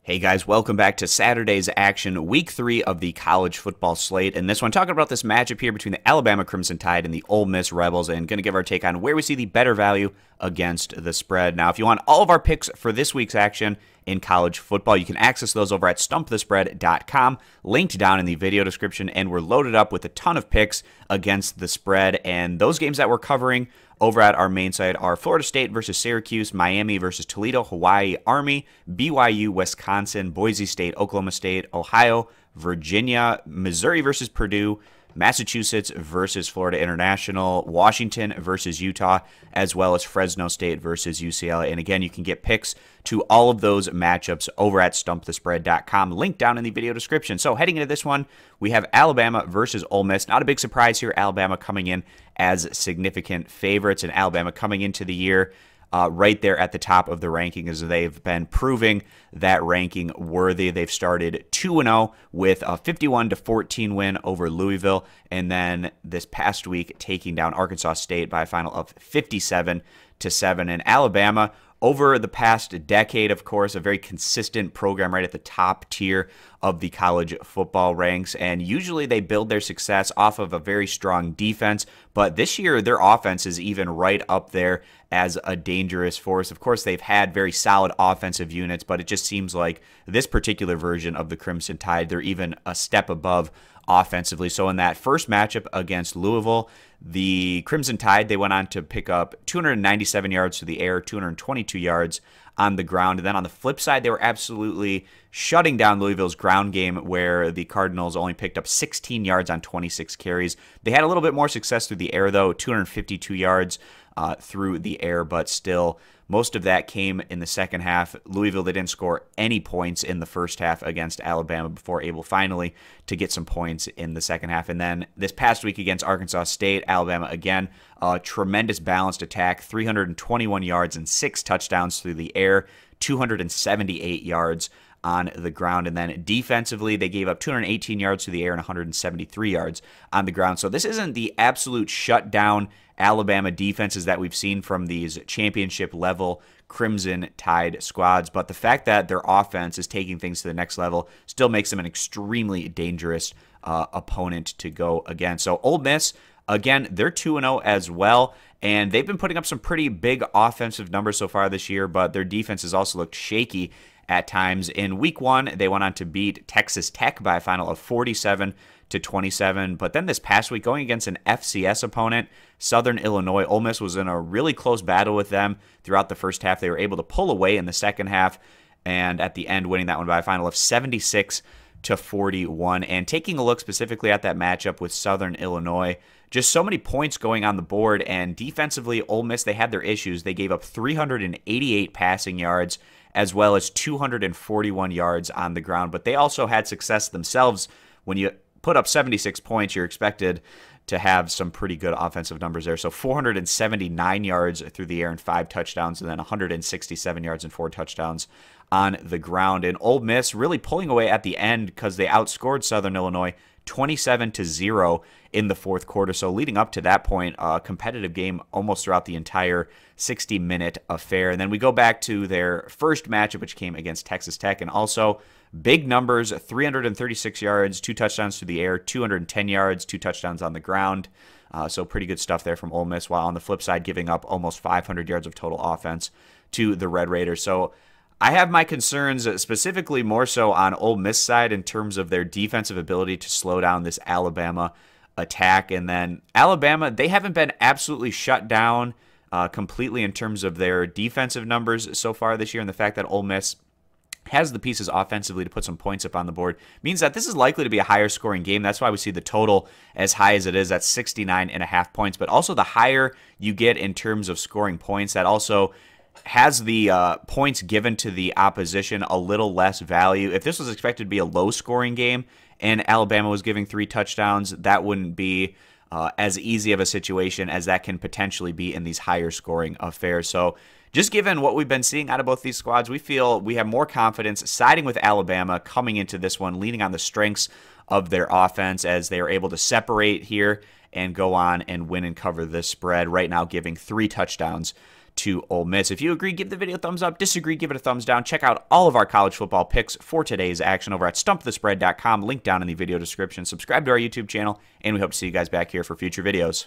Hey guys, welcome back to Saturday's action, week 3 of the college football slate. And this one, talking about this matchup here between the Alabama Crimson Tide and the Ole Miss Rebels, and going to give our take on where we see the better value against the spread. Now, if you want all of our picks for this week's action in college football, you can access those over at stumpthespread.com, linked down in the video description, and we're loaded up with a ton of picks against the spread. And those games that we're covering over at our main site are Florida State versus Syracuse, Miami versus Toledo, Hawaii, Army, BYU, Wisconsin, Boise State, Oklahoma State, Ohio, Virginia, Missouri versus Purdue, Massachusetts versus Florida International, Washington versus Utah, as well as Fresno State versus UCLA. And again, you can get picks to all of those matchups over at stumpthespread.com, link down in the video description. So heading into this one, we have Alabama versus Ole Miss. Not a big surprise here, Alabama coming in as significant favorites, and Alabama coming into the year right there at the top of the ranking, as they've been proving that ranking worthy. They've started 2-0 with a 51-14 win over Louisville, and then this past week taking down Arkansas State by a final of 57-7. And Alabama, over the past decade, of course, a very consistent program right at the top tier of the college football ranks. And usually they build their success off of a very strong defense. But this year, their offense is even right up there as a dangerous force. Of course, they've had very solid offensive units, but it just seems like this particular version of the Crimson Tide, they're even a step above offensively. So in that first matchup against Louisville, the Crimson Tide, they went on to pick up 297 yards through the air, 222 yards on the ground. And then on the flip side, they were absolutely shutting down Louisville's ground game, where the Cardinals only picked up 16 yards on 26 carries. They had a little bit more success through the air, though, 252 yards through the air, but still most of that came in the second half. Louisville, they didn't score any points in the first half against Alabama before able finally to get some points in the second half. And then this past week against Arkansas State, Alabama, again, a tremendous balanced attack, 321 yards and 6 touchdowns through the air, 278 yards on the ground. And then defensively, they gave up 218 yards through the air and 173 yards on the ground. So this isn't the absolute shutdown Alabama defenses that we've seen from these championship level Crimson Tide squads, but the fact that their offense is taking things to the next level still makes them an extremely dangerous opponent to go against. So Ole Miss, again, they're 2-0 as well, and they've been putting up some pretty big offensive numbers so far this year, but their defense has also looked shaky at times. In week 1, they went on to beat Texas Tech by a final of 47-27. But then this past week, going against an FCS opponent, Southern Illinois, Ole Miss was in a really close battle with them throughout the first half. They were able to pull away in the second half, and at the end winning that one by a final of 76-41. And taking a look specifically at that matchup with Southern Illinois, just so many points going on the board, and defensively, Ole Miss, they had their issues. They gave up 388 passing yards as well as 241 yards on the ground, but they also had success themselves. When you put up 76 points, you're expected to have some pretty good offensive numbers there. So 479 yards through the air and 5 touchdowns, and then 167 yards and 4 touchdowns on the ground. And Ole Miss really pulling away at the end because they outscored Southern Illinois 27-0 in the fourth quarter. So leading up to that point, a competitive game almost throughout the entire 60-minute affair. And then we go back to their first matchup, which came against Texas Tech, and also big numbers, 336 yards, 2 touchdowns through the air, 210 yards, 2 touchdowns on the ground. So pretty good stuff there from Ole Miss, while on the flip side giving up almost 500 yards of total offense to the Red Raiders. So I have my concerns specifically more so on Ole Miss side in terms of their defensive ability to slow down this Alabama attack. And then Alabama, they haven't been absolutely shut down completely in terms of their defensive numbers so far this year, and the fact that Ole Miss has the pieces offensively to put some points up on the board means that this is likely to be a higher scoring game. That's why we see the total as high as it is at 69.5 points. But also the higher you get in terms of scoring points, that also has the points given to the opposition a little less value. If this was expected to be a low-scoring game and Alabama was giving 3 touchdowns, that wouldn't be as easy of a situation as that can potentially be in these higher-scoring affairs. So just given what we've been seeing out of both these squads, we feel we have more confidence siding with Alabama coming into this one, leaning on the strengths of their offense as they are able to separate here and go on and win and cover this spread, right now giving 3 touchdowns to Ole Miss. If you agree, give the video a thumbs up. Disagree, give it a thumbs down. Check out all of our college football picks for today's action over at stumpthespread.com. Link down in the video description. Subscribe to our YouTube channel, and we hope to see you guys back here for future videos.